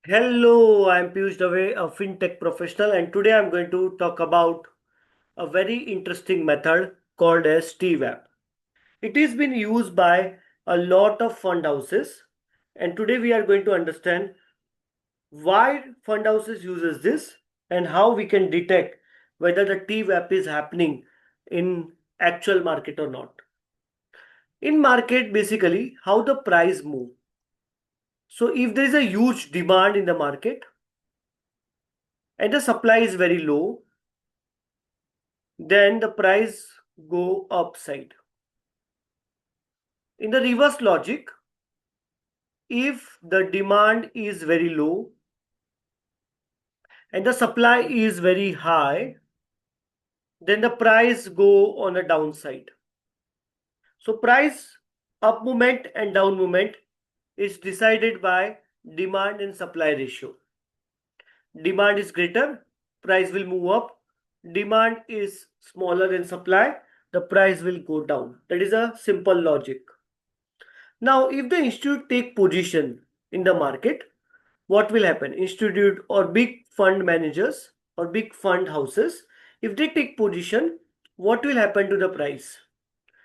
Hello, I'm Piyush Dave, a fintech professional, and today I'm going to talk about a very interesting method called as TWAP. It is been used by a lot of fund houses, and today we are going to understand why fund houses uses this and how we can detect whether the TWAP is happening in actual market or not. In market, basically, how the price move. So if there is a huge demand in the market and the supply is very low, then the price go upside. In the reverse logic, if the demand is very low and the supply is very high, then the price go on the downside. So price up movement and down movement is decided by demand and supply ratio. Demand is greater, price will move up. Demand is smaller than supply, the price will go down. That is a simple logic. Now, if the institute take position in the market, what will happen? Institute or big fund managers or big fund houses, if they take position, what will happen to the price?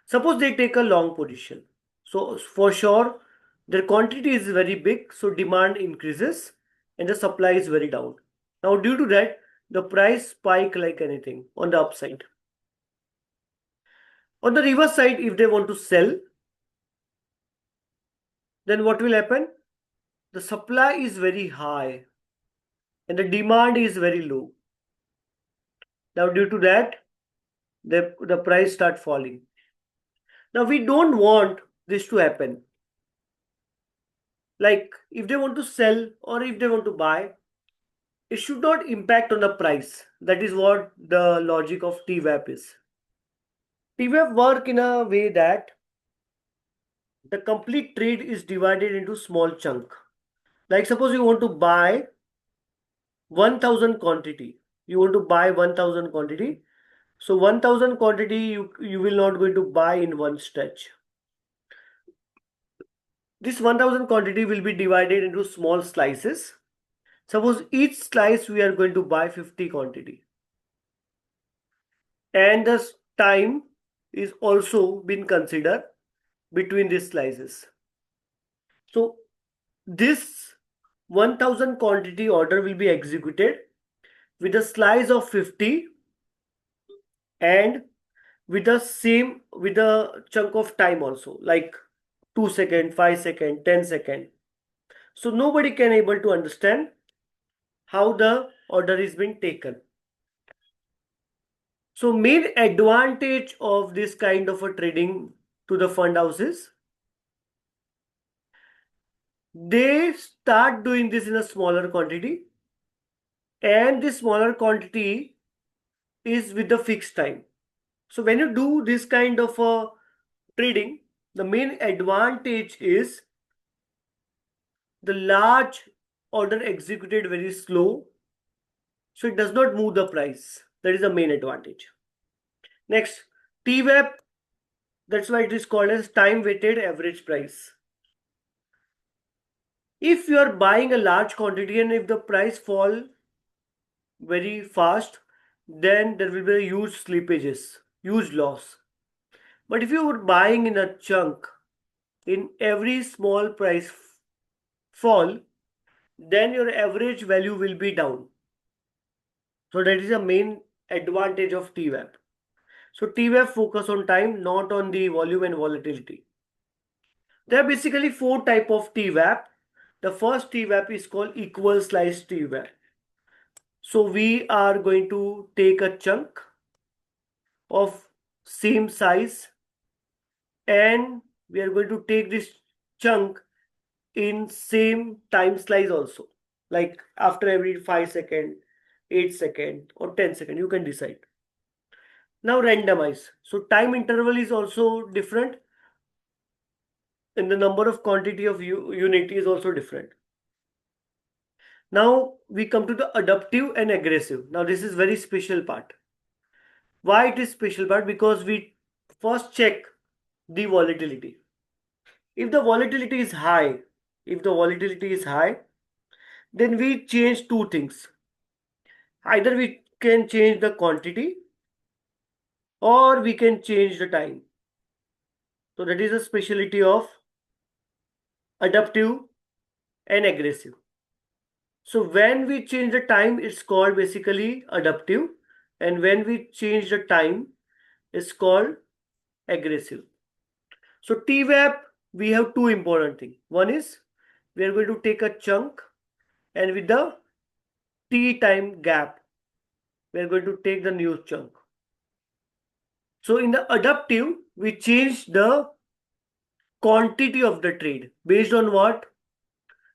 Suppose they take a long position. So for sure, their quantity is very big, so demand increases and the supply is very down. Now, due to that, the price spike like anything on the upside. On the reverse side, if they want to sell, then what will happen? The supply is very high and the demand is very low. Now, due to that, the price start falling. Now, we don't want this to happen. Like if they want to sell or if they want to buy, it should not impact on the price. That is what the logic of TWAP is. TWAP work in a way that the complete trade is divided into small chunk. Like suppose you want to buy 1000 quantity. You want to buy 1000 quantity. So 1000 quantity you will not going to buy in one stretch. This 1000 quantity will be divided into small slices. Suppose each slice we are going to buy 50 quantity. And the time is also been considered between these slices. So this 1000 quantity order will be executed with a slice of 50 and with a chunk of time also, like 2 second, 5 second, 10 second. So nobody can able to understand how the order is being taken. So main advantage of this kind of a trading to the fund houses, they start doing this in a smaller quantity, and this smaller quantity is with the fixed time. So when you do this kind of a trading, the main advantage is the large order executed very slow, so it does not move the price. That is the main advantage. Next, TWAP, that's why it is called as time weighted average price. If you are buying a large quantity and if the price fall very fast, then there will be huge slippages, huge loss. But if you are buying in a chunk, in every small price fall, then your average value will be down. So that is the main advantage of TWAP. So TWAP focus on time, not on the volume and volatility. There are basically four type of TWAP. The first TWAP is called equal slice TWAP. So we are going to take a chunk of same size and we are going to take this chunk in same time slice also. Like after every 5 second, 8 second or 10 second, you can decide. Now randomize. So time interval is also different and the number of quantity of unit is also different. Now we come to the adaptive and aggressive. Now this is very special part. Why it is special part? Because we first check the volatility. If the volatility is high, if the volatility is high, then we change two things. Either we can change the quantity or we can change the time. So that is a specialty of adaptive and aggressive. So when we change the time, it's called basically adaptive, and when we change the time, it's called aggressive. So TWAP, we have two important things. One is we are going to take a chunk, and with the T time gap, we are going to take the new chunk. So in the adaptive, we change the quantity of the trade based on what?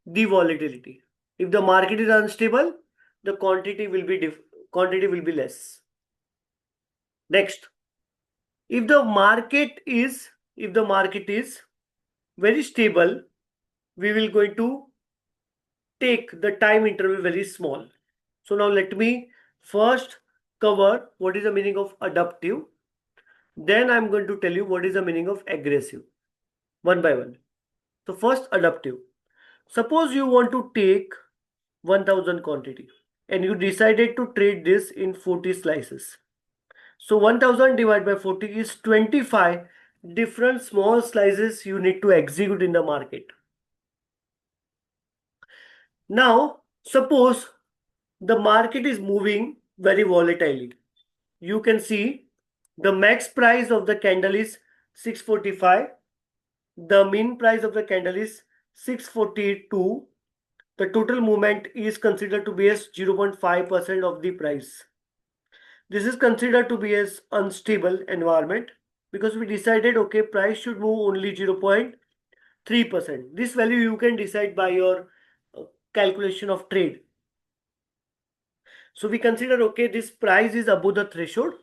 The volatility. If the market is unstable, the quantity will be less. Next, if the market is very stable, we will going to take the time interval very small. So now let me first cover what is the meaning of adaptive. Then I'm going to tell you what is the meaning of aggressive, one by one. So first, adaptive. Suppose you want to take 1000 quantity and you decided to trade this in 40 slices. So 1000 divided by 40 is 25 different small slices you need to execute in the market. Now, suppose the market is moving very volatilely. You can see the max price of the candle is 645. The mean price of the candle is 642. The total movement is considered to be as 0.5% of the price. This is considered to be as unstable environment because we decided okay, price should move only 0.3%. This value you can decide by your calculation of trade. So we consider okay, this price is above the threshold.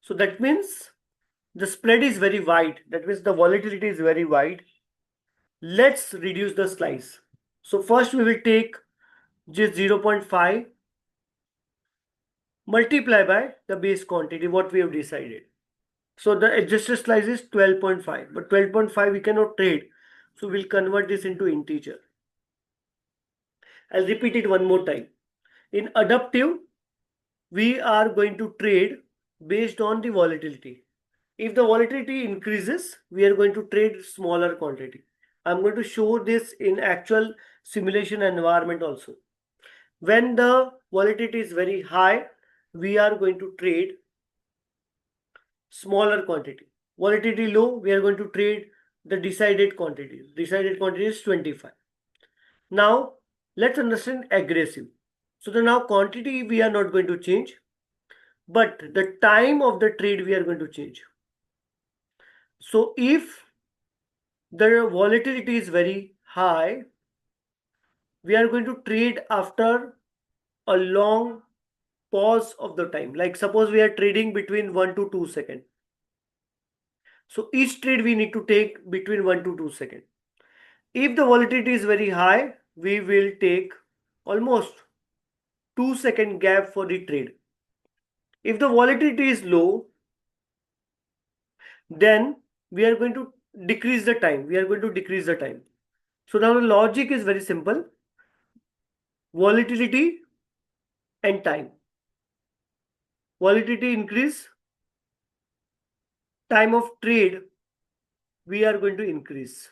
So that means the spread is very wide. That means the volatility is very wide. Let's reduce the slice. So first we will take just 0.5 multiply by the base quantity what we have decided. So the adjusted slice is 12.5, but 12.5 we cannot trade. So we'll convert this into integer. I'll repeat it one more time. In adaptive, we are going to trade based on the volatility. If the volatility increases, we are going to trade smaller quantity. I'm going to show this in actual simulation environment also. When the volatility is very high, we are going to trade smaller quantity. Volatility low, we are going to trade the decided quantity. Decided quantity is 25. Now, let's understand aggressive. So the now quantity we are not going to change, but the time of the trade we are going to change. So if the volatility is very high, we are going to trade after a long pause of the time. Like suppose we are trading between 1 to 2 seconds. So each trade we need to take between 1 to 2 seconds. If the volatility is very high, we will take almost 2-second gap for the trade. If the volatility is low, then we are going to decrease the time. So now the logic is very simple. Volatility and time. Volatility increase, time of trade we are going to increase.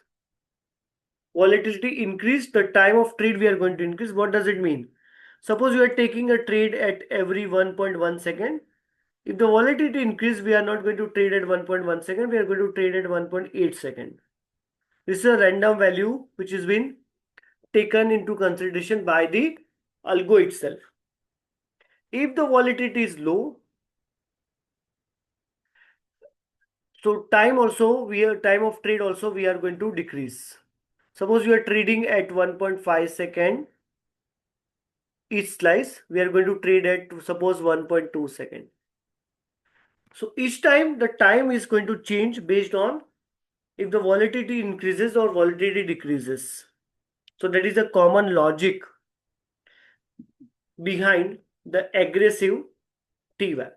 Volatility increase, the time of trade we are going to increase. What does it mean? Suppose you are taking a trade at every 1.1 second. If the volatility increase, we are not going to trade at 1.1 second, we are going to trade at 1.8 second. This is a random value which has been taken into consideration by the algo itself. If the volatility is low, so time of trade also we are going to decrease. Suppose you are trading at 1.5 second each slice, we are going to trade at suppose 1.2 second. So each time the time is going to change based on if the volatility increases or volatility decreases. So that is a common logic behind the aggressive TWAP.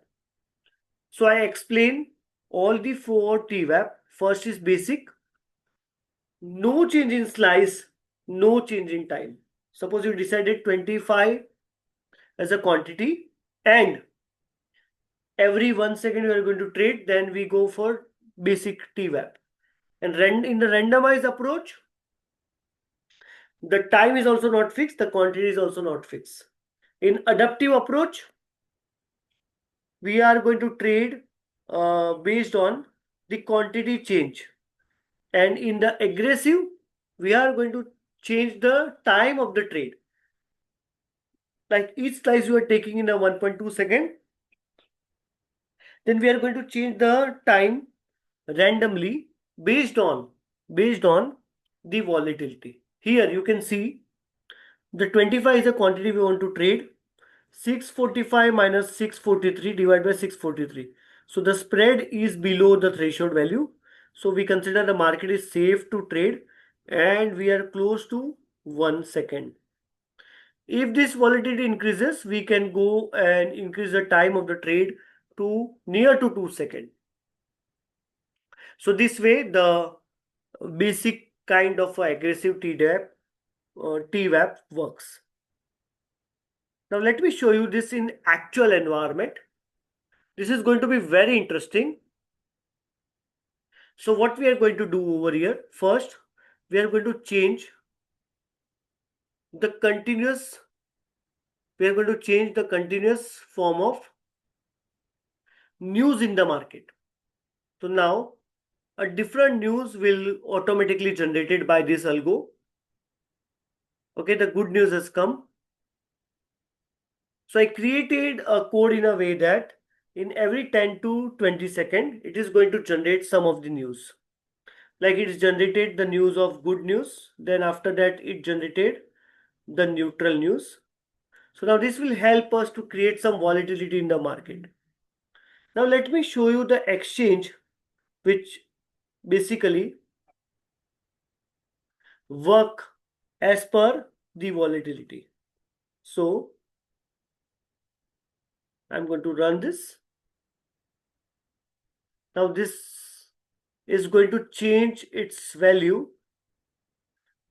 So I explain all the four TWAP. First is basic, no change in slice, no change in time. Suppose you decided 25 as a quantity, and every 1 second we are going to trade, then we go for basic TWAP. And in the randomized approach, the time is also not fixed, the quantity is also not fixed. In adaptive approach, we are going to trade based on the quantity change. And in the aggressive, we are going to change the time of the trade. Like each slice you are taking in a 1.2 second, then we are going to change the time randomly based on based on the volatility. Here you can see the 25 is the quantity we want to trade. 645 minus 643 divided by 643. So the spread is below the threshold value. So we consider the market is safe to trade and we are close to 1 second. If this volatility increases, we can go and increase the time of the trade to near to 2 seconds. So this way the basic kind of aggressive TWAP works. Now let me show you this in actual environment. This is going to be very interesting. So what we are going to do over here, first we are going to change the continuous form of news in the market. So now a different news will automatically generated by this algo. Okay, the good news has come. So I created a code in a way that in every 10 to 20 seconds, it is going to generate some of the news. Like it generated the news of good news. Then after that, it generated the neutral news. So now this will help us to create some volatility in the market. Now let me show you the exchange which basically work as per the volatility. So I'm going to run this. Now this is going to change its value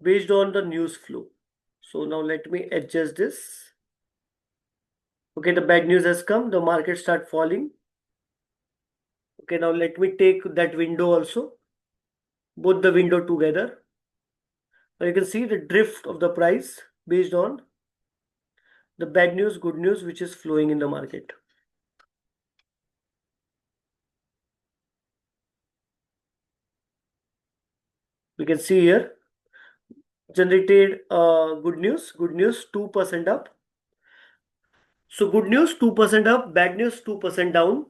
based on the news flow. So now let me adjust this. Okay, the bad news has come, the market start falling. Okay, now let me take that window also, both the window together. Now you can see the drift of the price based on the bad news, good news, which is flowing in the market. We can see here, generated good news 2% up. So good news 2% up, bad news 2% down,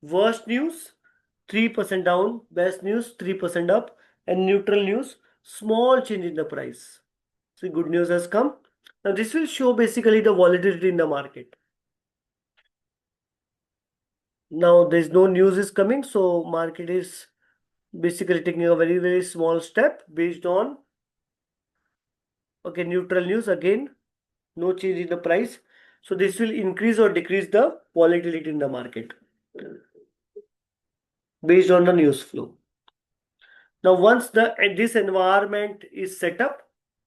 worst news 3% down, best news 3% up, and neutral news small change in the price. So good news has come. Now this will show basically the volatility in the market. Now there's no news is coming, so market is basically taking a very small step based on neutral news. Again, no change in the price. So this will increase or decrease the volatility in the market based on the news flow. Now once this environment is set up,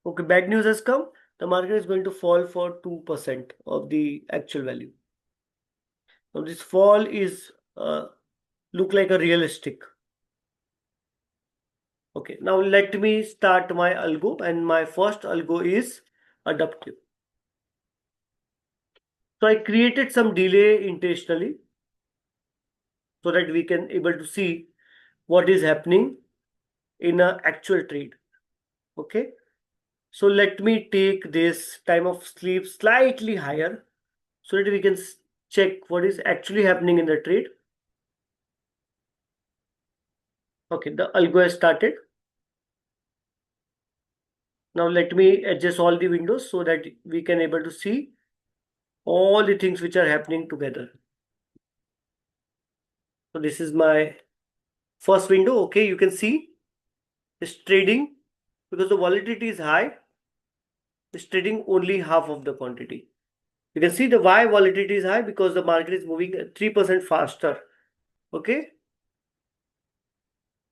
bad news has come, the market is going to fall for 2% of the actual value. Now this fall is look like a realistic. Okay, now let me start my algo, and my first algo is adaptive. So I created some delay intentionally so that we can able to see what is happening in an actual trade. Okay, so let me take this time of sleep slightly higher so that we can check what is actually happening in the trade. Okay, the algo has started. Now let me adjust all the windows so that we can able to see all the things which are happening together. So this is my first window. Okay, you can see it's trading because the volatility is high. It's trading only half of the quantity. You can see the why volatility is high because the market is moving 3% faster. Okay,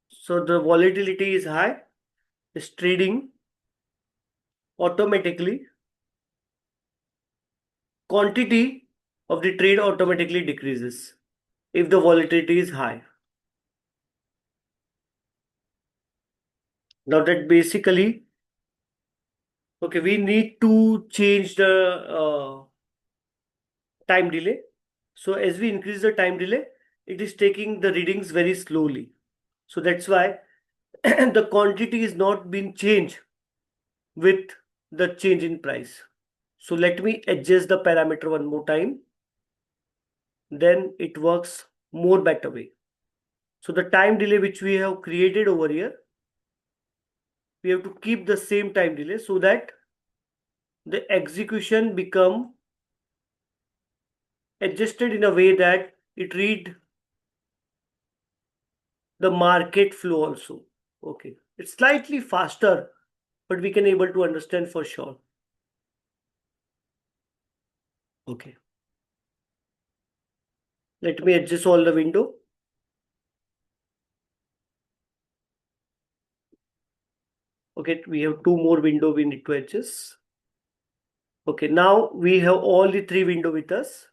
so the volatility is high. It's trading automatically, quantity of the trade automatically decreases if the volatility is high. Now that basically, okay, we need to change the time delay. So as we increase the time delay, it is taking the readings very slowly. So that's why the quantity is not being changed with the change in price. So let me adjust the parameter one more time. Then it works more better way. So the time delay which we have created over here, we have to keep the same time delay so that the execution become adjusted in a way that it read the market flow also. Okay, it's slightly faster, but we can able to understand for sure. Okay, let me adjust all the window. Okay, we have two more window we need to adjust. Okay, now we have all the three window with us.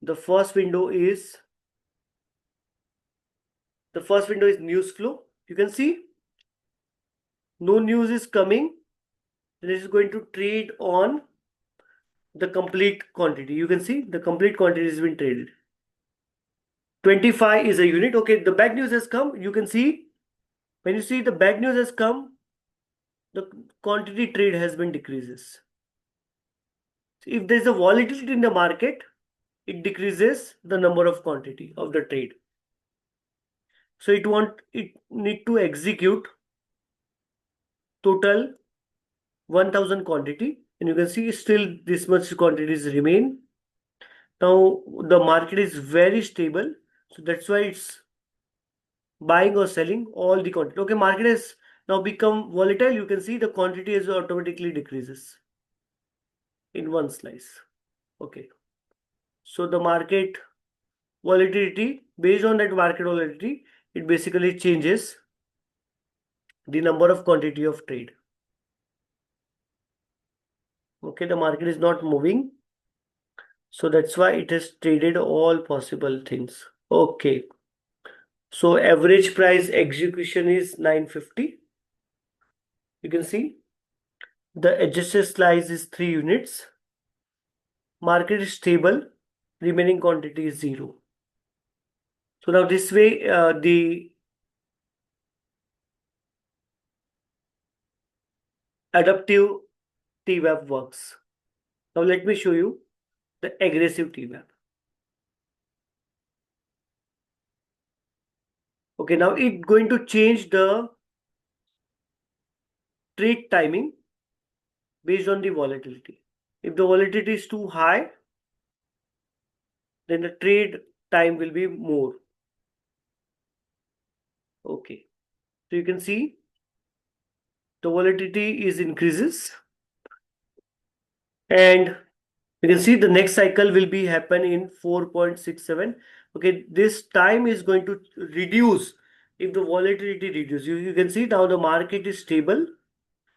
The first window is news flow. You can see no news is coming. This is going to trade on the complete quantity. You can see the complete quantity has been traded. 25 is a unit. Okay, the bad news has come. You can see when you see the bad news has come, the quantity trade has been decreases. So if there is a volatility in the market, it decreases the number of quantity of the trade. So it need to execute total 1000 quantity, and you can see still this much quantities remain. Now the market is very stable, so that's why it's buying or selling all the quantity. Okay, market has now become volatile. You can see the quantity is automatically decreases in one slice. Okay, so the market volatility, based on that market volatility, it basically changes the number of quantity of trade. Okay, the market is not moving, so that's why it has traded all possible things. Okay, so average price execution is 950. You can see the adjusted slice is 3 units. Market is stable, remaining quantity is 0. So now this way the adaptive TWAP works. Now let me show you the aggressive TWAP. Okay, now it's going to change the trade timing based on the volatility. If the volatility is too high, then the trade time will be more. Okay, so you can see the volatility is increases, and you can see the next cycle will be happen in 4.67. Okay, this time is going to reduce if the volatility reduces. You can see now the market is stable.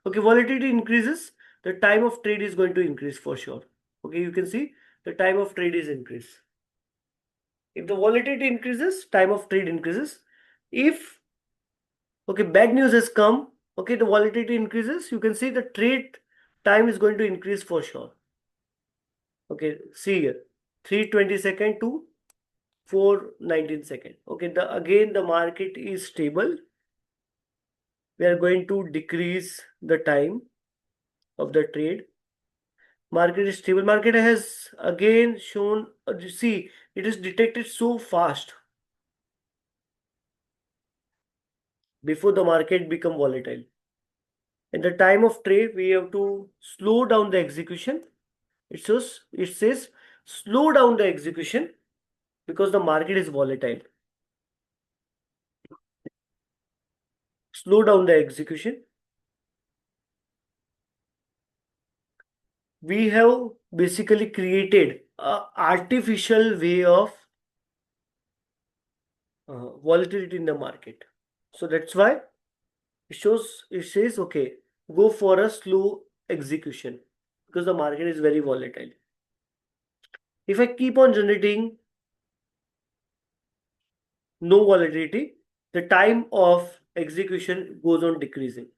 Okay, volatility increases, the time of trade is going to increase for sure. Okay, you can see the time of trade is increase. If the volatility increases, time of trade increases. If okay, bad news has come, okay, the volatility increases, you can see the trade time is going to increase for sure. Okay, see here, 3/22 to 4/19. Okay, again the market is stable. We are going to decrease the time of the trade. Market is stable. Market has again shown, you see, it is detected so fast before the market become volatile. At the time of trade, we have to slow down the execution. It says slow down the execution because the market is volatile. Slow down the execution. We have basically created a artificial way of volatility in the market. So that's why it says okay. go for a slow execution because the market is very volatile. If I keep on generating no volatility, the time of execution goes on decreasing.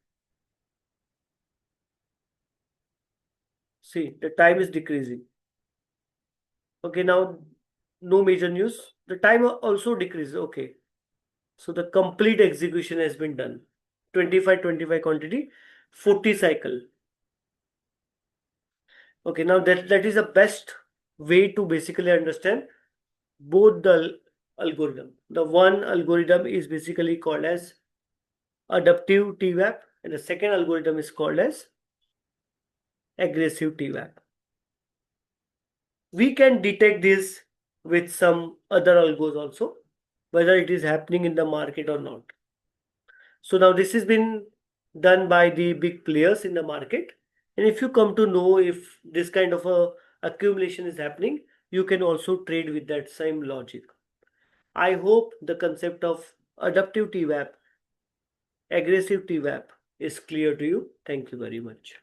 See, the time is decreasing. Okay, now no major news. The time also decreases. Okay, so the complete execution has been done. 25, 25 quantity, 40 cycle. Okay, now that is the best way to basically understand both the algorithm. The one algorithm is basically called as adaptive TWAP, and the second algorithm is called as aggressive TWAP. We can detect this with some other algos also, whether it is happening in the market or not. So now this has been done by the big players in the market. And if you come to know if this kind of a accumulation is happening, you can also trade with that same logic. I hope the concept of adaptive TWAP, aggressive TWAP is clear to you. Thank you very much.